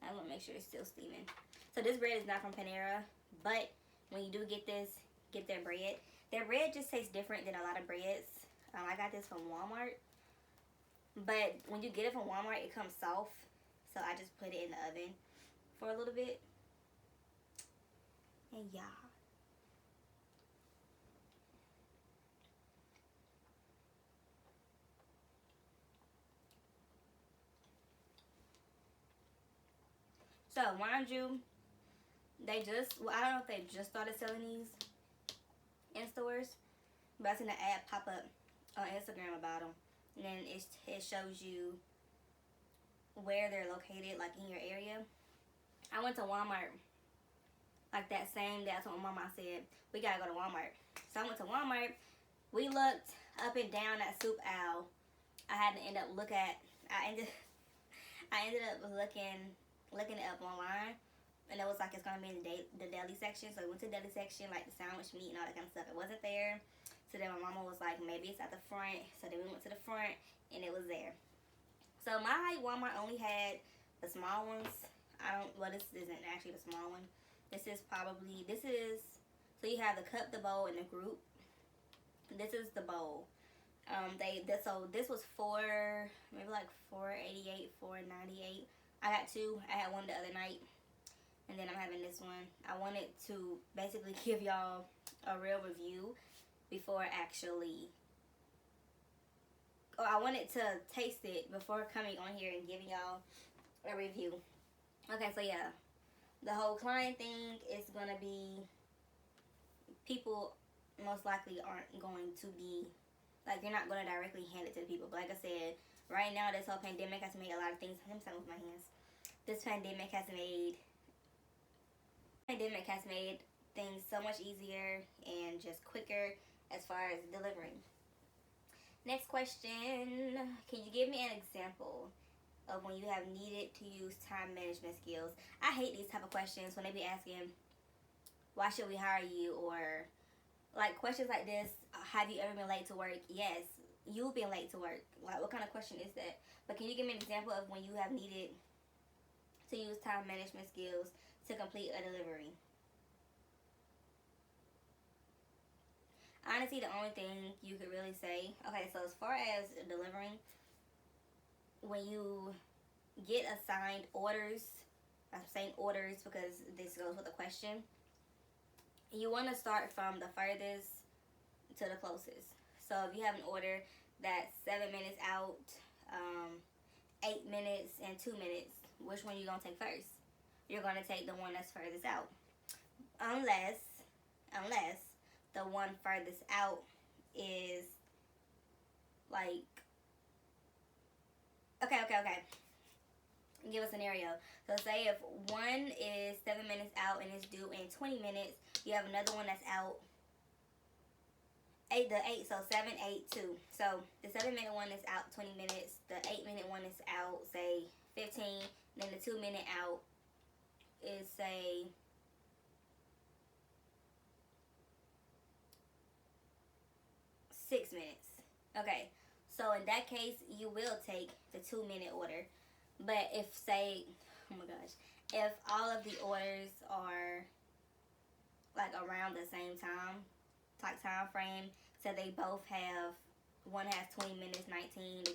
I want to make sure it's still steaming. So this bread is not from Panera, but when you do get this, get their bread. Their bread just tastes different than a lot of breads. I got this from Walmart, but when you get it from Walmart, it comes soft. So I just put it in the oven for a little bit. And yeah. So mind you, they just, well, I don't know if they just started selling these in stores, but I seen an ad pop up on Instagram about them. And then it shows you where they're located, like in your area. I went to Walmart like that same day. That's what my mama said, we gotta go to Walmart. So I went to Walmart. We looked up and down that soup aisle. I had to end up I ended up looking it up online, and it was like it's gonna be in the deli section. So we went to the deli section, like the sandwich meat and all that kind of stuff. It wasn't there. So then my mama was like, maybe it's at the front. So then we went to the front, and it was there. So my Walmart only had the small ones. Well, this isn't actually the small one. So you have the cup, the bowl, and the group. This is the bowl. So this was maybe like $4.88, $4.98. I got two. I had one the other night, and then I'm having this one. I wanted to basically give y'all a real review before I wanted to taste it before coming on here and giving y'all a review. Okay, so yeah, the whole client thing is gonna be, people most likely aren't going to be, like, you're not going to directly hand it to the people. But like I said, right now this whole pandemic has made a lot of things, I'm with my hands. This pandemic has made things so much easier and just quicker as far as delivering. Next question, can you give me an example of when you have needed to use time management skills? I hate these type of questions when they be asking, why should we hire you? Or like questions like this, have you ever been late to work? Yes, you've been late to work. Like, what kind of question is that? But can you give me an example of when you have needed to use time management skills to complete a delivery? Honestly, the only thing you could really say, okay, so as far as delivering, when you get assigned orders, I'm saying orders because this goes with the question, you want to start from the furthest to the closest. So if you have an order that's 7 minutes out, 8 minutes, and 2 minutes, which one you gonna take first? You're gonna take the one that's furthest out, unless the one furthest out is like, okay. Give a scenario. So say if one is 7 minutes out and it's due in 20 minutes, you have another one that's out 8, so 7, 8, 2. So the 7-minute one is out 20 minutes, the 8-minute one is out, say, 15, then the 2-minute out is, say, 6 minutes. Okay, so in that case, you will take the 2-minute order. But if, say, oh my gosh, if all of the orders are like around the same time frame, so they both have, one has 20 minutes, 19, the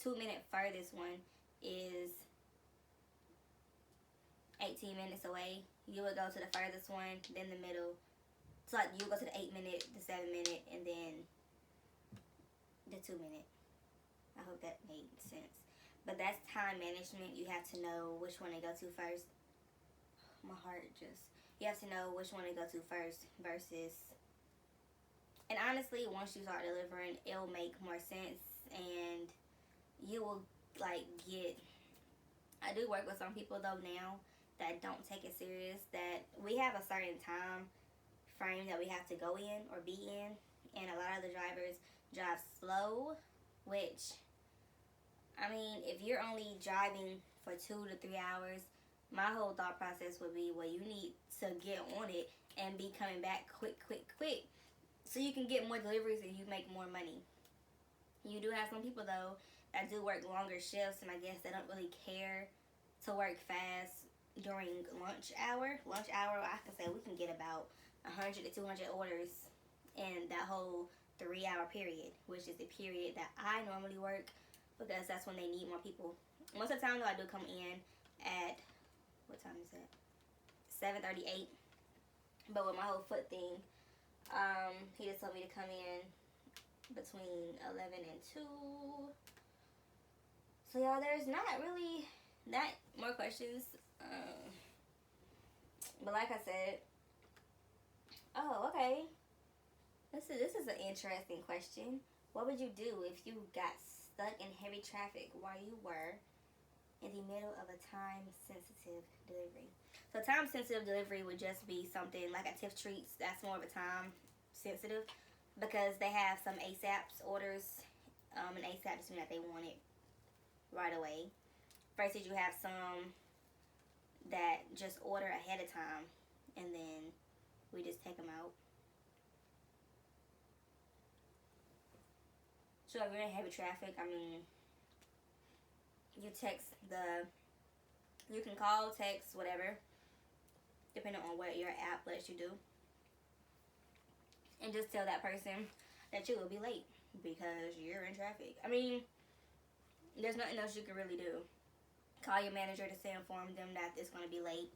2-minute furthest one is 18 minutes away, you would go to the furthest one, then the middle. So like you go to the 8-minute, the 7-minute, and then the 2-minute. I hope that made sense. But that's time management. You have to know which one to go to first. My heart just, you have to know which one to go to first versus, and honestly, once you start delivering, it'll make more sense, and you will like get, I do work with some people though now that don't take it serious, that we have a certain time frame that we have to go in or be in, and a lot of the drivers drive slow, which, I mean, if you're only driving for 2 to 3 hours, my whole thought process would be, well, you need to get on it and be coming back quick, so you can get more deliveries and you make more money. You do have some people though that do work longer shifts, and I guess they don't really care to work fast during lunch hour. Lunch hour, I can say we can get about 100 to 200 orders in that whole 3 hour period, which is the period that I normally work because that's when they need more people. Most of the time though, I do come in at, what time is that? 7:38. But with my whole foot thing, he just told me to come in between 11 and 2. So y'all, there's not really that more questions. But like I said, oh, okay. This is an interesting question. What would you do if you got stuck in heavy traffic while you were in the middle of a time-sensitive delivery? So time-sensitive delivery would just be something like at Tiff Treats. That's more of a time-sensitive because they have some ASAPs orders. And ASAP just means that they want it right away. Versus you have some that just order ahead of time and then we just take them out. So if you're in heavy traffic, I mean, you you can call, text, whatever, depending on what your app lets you do. And just tell that person that you will be late because you're in traffic. I mean, there's nothing else you can really do. Call your manager to inform them that it's going to be late.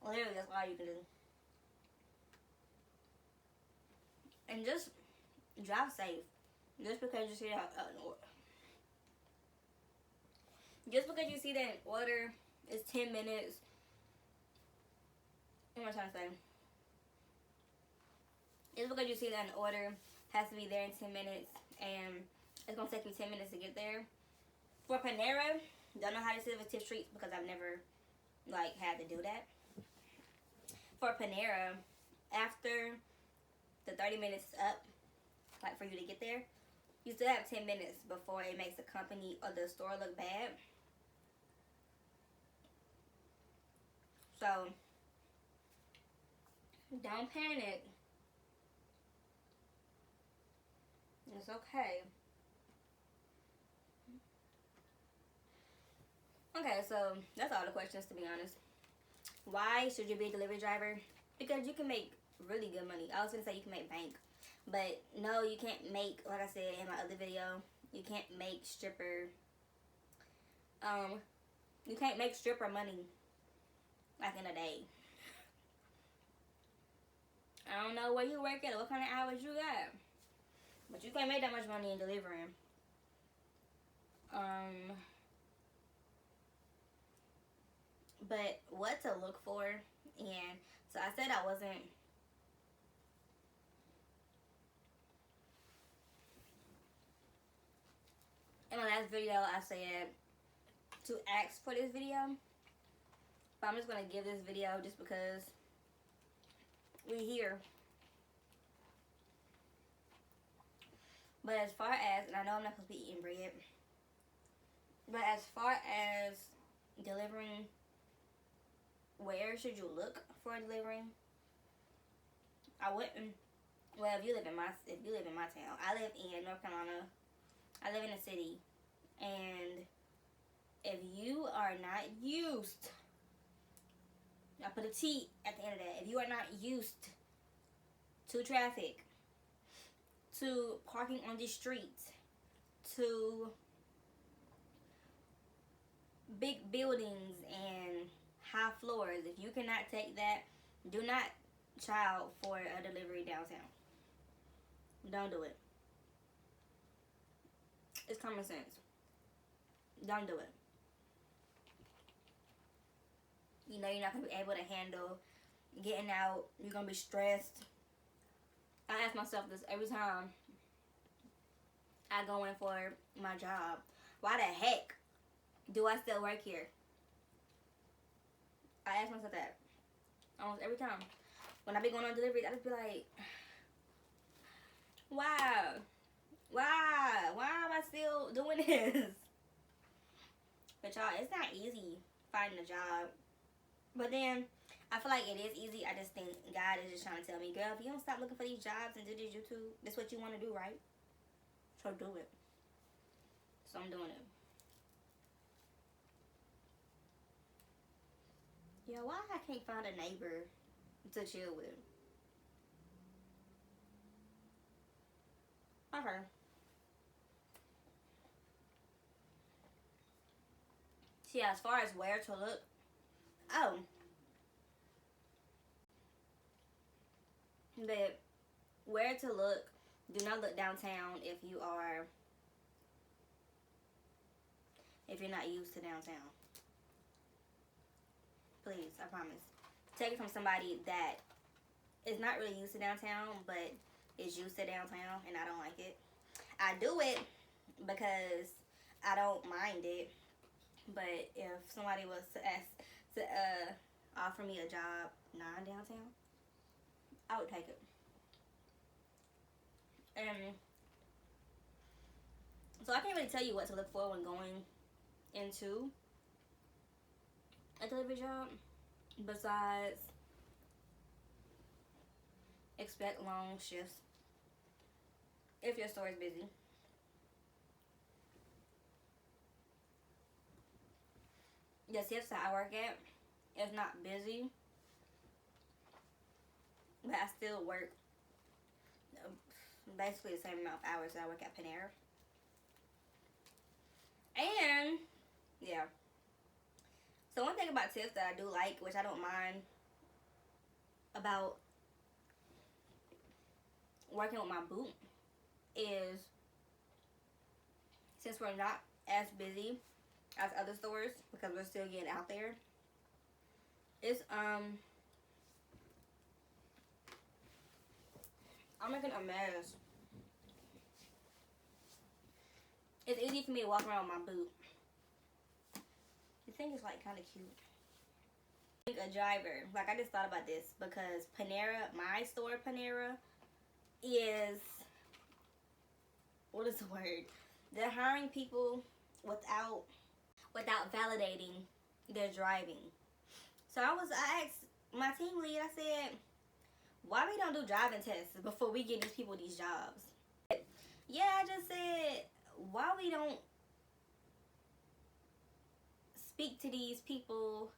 Literally, that's all you can do. And just drive safe. Just because you see that just because you see that an order is 10 minutes. What am I trying to say? Just because you see that an order has to be there in 10 minutes and it's going to take me 10 minutes to get there. For Panera, don't know how to sit with Tiff Treats because I've never had to do that. For Panera, after the 30 minutes is up, for you to get there, you still have 10 minutes before it makes the company or the store look bad. So, don't panic. It's okay. Okay, so that's all the questions, to be honest. Why should you be a delivery driver? Because you can make really good money. I was going to say you can make bank. But no, you can't make, like I said in my other video, you can't make stripper money in a day. I don't know where you work at or what kind of hours you got, but you can't make that much money in delivering. But what to look for, and so I said I wasn't. In my last video, I said to ask for this video, but I'm just gonna give this video just because we here. But as far as, and I know I'm not supposed to be eating bread, but as far as delivering, where should you look for delivering? I wouldn't. Well, if you live in my town, I live in North Carolina. I live in a city, and if you are not used, I put a T at the end of that. If you are not used to traffic, to parking on the street, to big buildings and high floors, if you cannot take that, do not child for a delivery downtown. Don't do it. It's common sense. Don't do it. You know you're not going to be able to handle getting out. You're going to be stressed. I ask myself this every time I go in for my job. Why the heck do I still work here? I ask myself that almost every time. When I be going on deliveries, I just be like, why? Why am I still doing this? But y'all, it's not easy finding a job. But then, I feel like it is easy. I just think God is just trying to tell me, girl, if you don't stop looking for these jobs and do this YouTube, that's what you want to do, right? So do it. so I'm doing it. Yeah, why I can't find a neighbor to chill with? Okay. See, as far as where to look, oh, but where to look, do not look downtown if you're not used to downtown. Please, I promise. Take it from somebody that is not really used to downtown, but is used to downtown, and I don't like it. I do it because I don't mind it, but if somebody was to offer me a job non-downtown, I would take it. And so I can't really tell you what to look for when going into a delivery job, besides expect long shifts if your store is busy. The shifts that I work at is not busy, but I still work basically the same amount of hours that I work at Panera. And yeah. So one thing about tips that I do like, which I don't mind about working with my boot, is since we're not as busy as other stores because we're still getting out there, it's I'm making a mess. It's easy for me to walk around with my boot. The thing is like kind of cute. A driver, like I just thought about this because Panera, my store Panera, is, what is the word? They're hiring people without validating their driving. So I asked my team lead, I said, why we don't do driving tests before we get these people these jobs? Yeah, I just said, why we don't speak to these people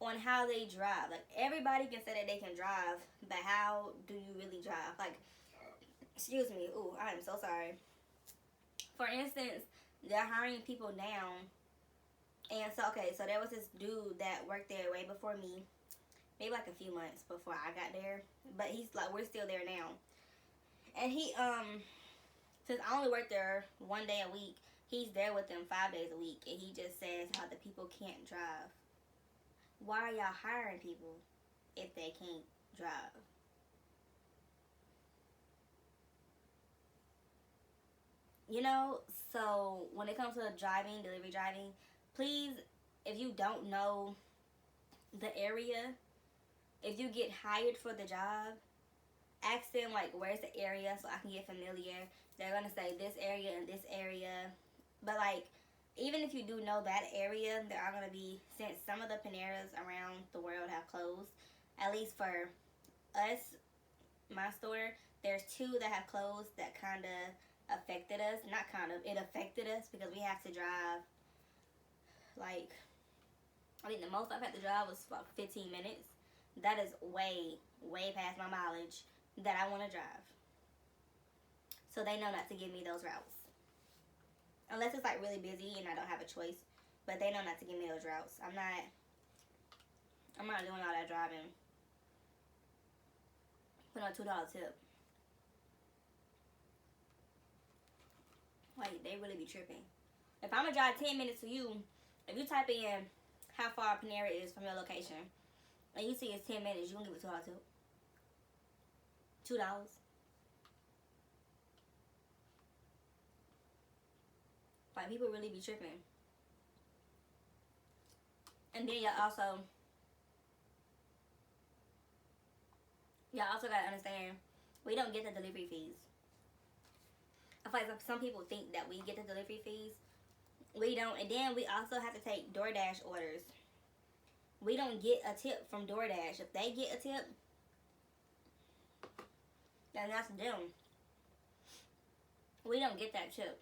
on how they drive. Like, everybody can say that they can drive, but how do you really drive? Like, excuse me, ooh, I am so sorry. For instance, they're hiring people now, and so, okay, so there was this dude that worked there way before me, maybe like a few months before I got there, but he's like, we're still there now. And he, since I only work there 1 day a week, he's there with them 5 days a week, and he just says how the people can't drive. Why are y'all hiring people if they can't drive? You know, so when it comes to driving, delivery driving, please, if you don't know the area, if you get hired for the job, ask them, like, where's the area so I can get familiar. They're going to say this area and this area. But, like, even if you do know that area, there are going to be, since some of the Paneras around the world have closed, at least for us, my store, there's 2 that have closed that kind of affected us. Not kind of, it affected us because we have to drive, like, I think the most I've had to drive was about 15 minutes. That is way, way past my mileage that I want to drive. So they know not to give me those routes. Unless it's like really busy and I don't have a choice. But they know not to give me those routes. I'm not doing all that driving. Put on a $2 tip. Like, they really be tripping. If I'm gonna drive 10 minutes to you, if you type in how far Panera is from your location, and you see it's 10 minutes, you gonna give it $2 tip? $2. Like, people really be tripping. And then y'all also gotta understand, we don't get the delivery fees. I feel like some people think that we get the delivery fees. We don't. And then we also have to take DoorDash orders. We don't get a tip from DoorDash. If they get a tip, then that's them. We don't get that tip.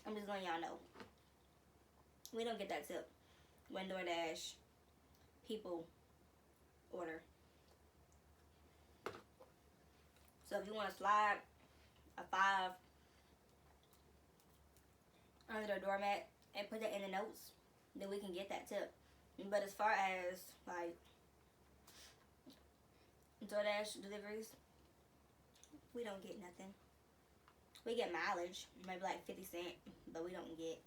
I'm just letting y'all know. We don't get that tip when DoorDash people order. So if you want to slide a 5 under the doormat and put that in the notes, then we can get that tip. But as far as like DoorDash deliveries, we don't get nothing. We get mileage, maybe like 50 cents, but we don't get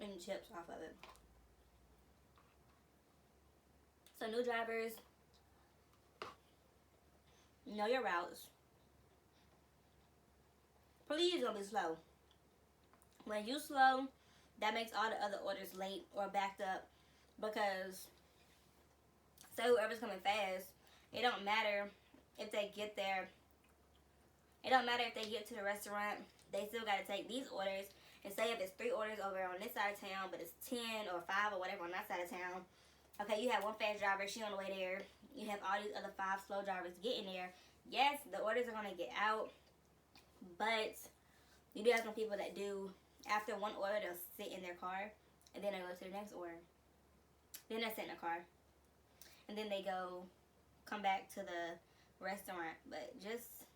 any chips off of it. So new drivers, know your routes. Please don't be slow. When you slow, that makes all the other orders late or backed up, because say whoever's coming fast, it don't matter if they get there. It don't matter if they get to the restaurant, they still got to take these orders. And say if it's 3 orders over on this side of town, but it's 10 or 5 or whatever on that side of town. Okay, you have one fast driver, she on the way there. You have all these other 5 slow drivers getting there. Yes, the orders are going to get out, but you do have some people that do, after one order, they'll sit in their car, and then they go to the next order. Then they sit in the car, and then they come back to the restaurant. But just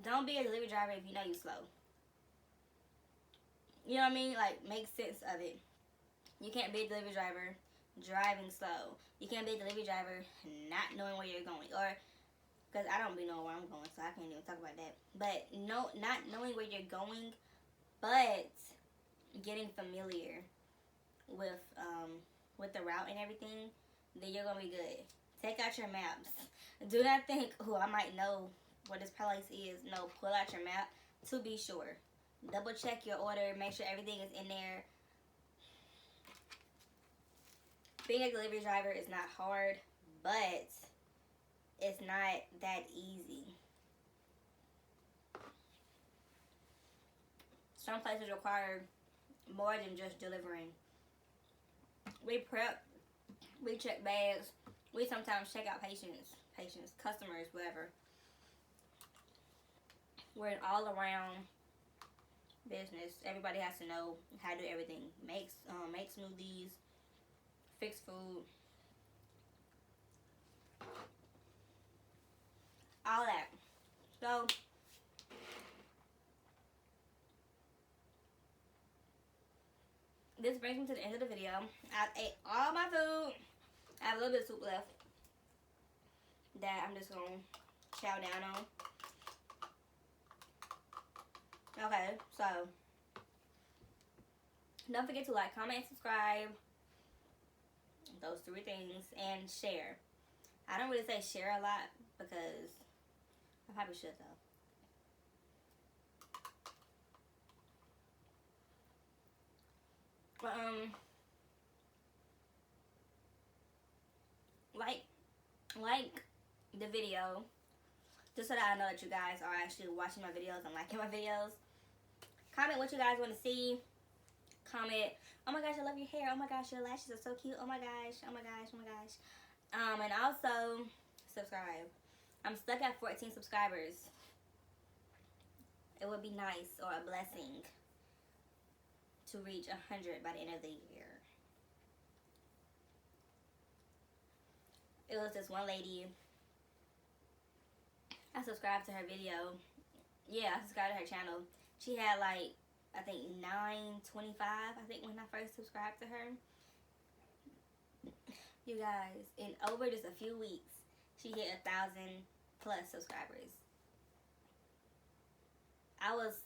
don't be a delivery driver if you know you slow. You know what I mean? Like, make sense of it. You can't be a delivery driver driving slow. You can't be a delivery driver not knowing where you're going. Or, because I don't be knowing where I'm going, so I can't even talk about that. But not knowing where you're going, but getting familiar with the route and everything, then you're going to be good. Take out your maps. Do not think, oh, I might know where this place is. No, pull out your map to be sure. Double check your order. Make sure everything is in there. Being a delivery driver is not hard, but it's not that easy. Some places require more than just delivering. We prep, we check bags, we sometimes check out patients, customers, whatever. We're an all-around business. Everybody has to know how to do everything. Make smoothies, fix food, all that. So this brings me to the end of the video. I ate all my food. I have a little bit of soup left that I'm just gonna chow down on. Okay, so don't forget to like, comment, and subscribe. Those 3 things, and share. I don't really say share a lot because I probably should though. But like the video, just so that I know that you guys are actually watching my videos and liking my videos. Comment what you guys want to see. Comment, oh my gosh, I love your hair. Oh my gosh, your lashes are so cute. Oh my gosh, oh my gosh, oh my gosh. And also subscribe. I'm stuck at 14 subscribers. It would be nice, or a blessing, to reach 100 by the end of the year. It was this one lady. I subscribed to her video. Yeah, I subscribed to her channel. She had like, I think 925, I think, when I first subscribed to her. You guys, in over just a few weeks, she hit 1,000+ subscribers. I was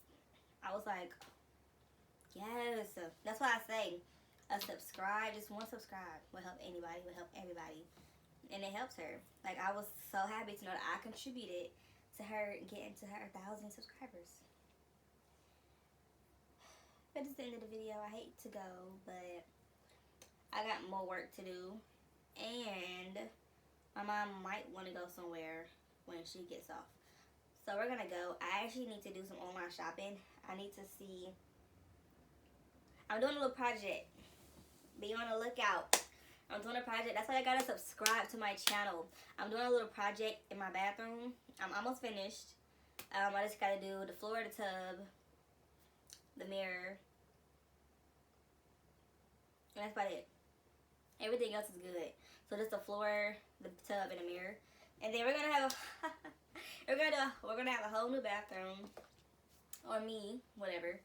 like, yes. That's why I say a subscribe, just one subscribe will help anybody, will help everybody. And it helps her. Like, I was so happy to know that I contributed to her getting to her 1,000 subscribers. But this is the end of the video. I hate to go, but I got more work to do. And my mom might want to go somewhere when she gets off. So we're going to go. I actually need to do some online shopping. I need to see. I'm doing a little project. Be on the lookout. I'm doing a project. That's why I got to subscribe to my channel. I'm doing a little project in my bathroom. I'm almost finished. I just gotta do the floor, the tub, the mirror, and that's about it. Everything else is good. So just the floor, the tub, and the mirror, and then we're gonna have a we're gonna have a whole new bathroom, or me, whatever.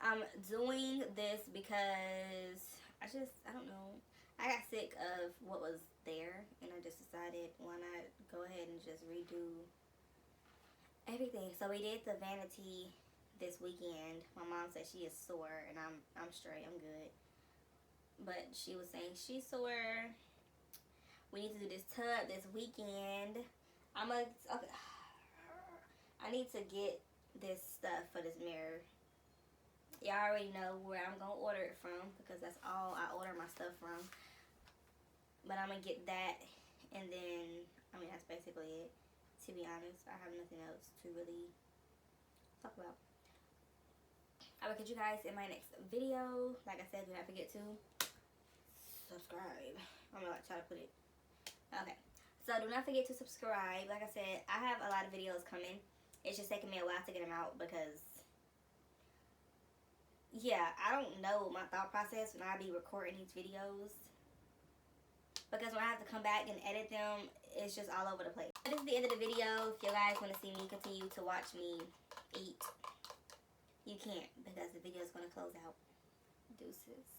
I'm doing this because I don't know. I got sick of what was there, and I just decided why not go ahead and just redo everything. So we did the vanity this weekend. My mom said she is sore, and I'm straight. I'm good. But she was saying she's sore. We need to do this tub this weekend. Okay. I need to get this stuff for this mirror. Y'all already know where I'm gonna order it from because that's all I order my stuff from. But I'm gonna get that, and then that's basically it. To be honest, I have nothing else to really talk about. I will catch you guys in my next video. Like I said, do not forget to subscribe. I'm gonna try to put it. Okay. So do not forget to subscribe. Like I said, I have a lot of videos coming. It's just taking me a while to get them out because, yeah, I don't know my thought process when I be recording these videos. Because when I have to come back and edit them, it's just all over the place. This is the end of the video. If you guys want to see me continue to watch me eat, you can't because the video is going to close out. Deuces.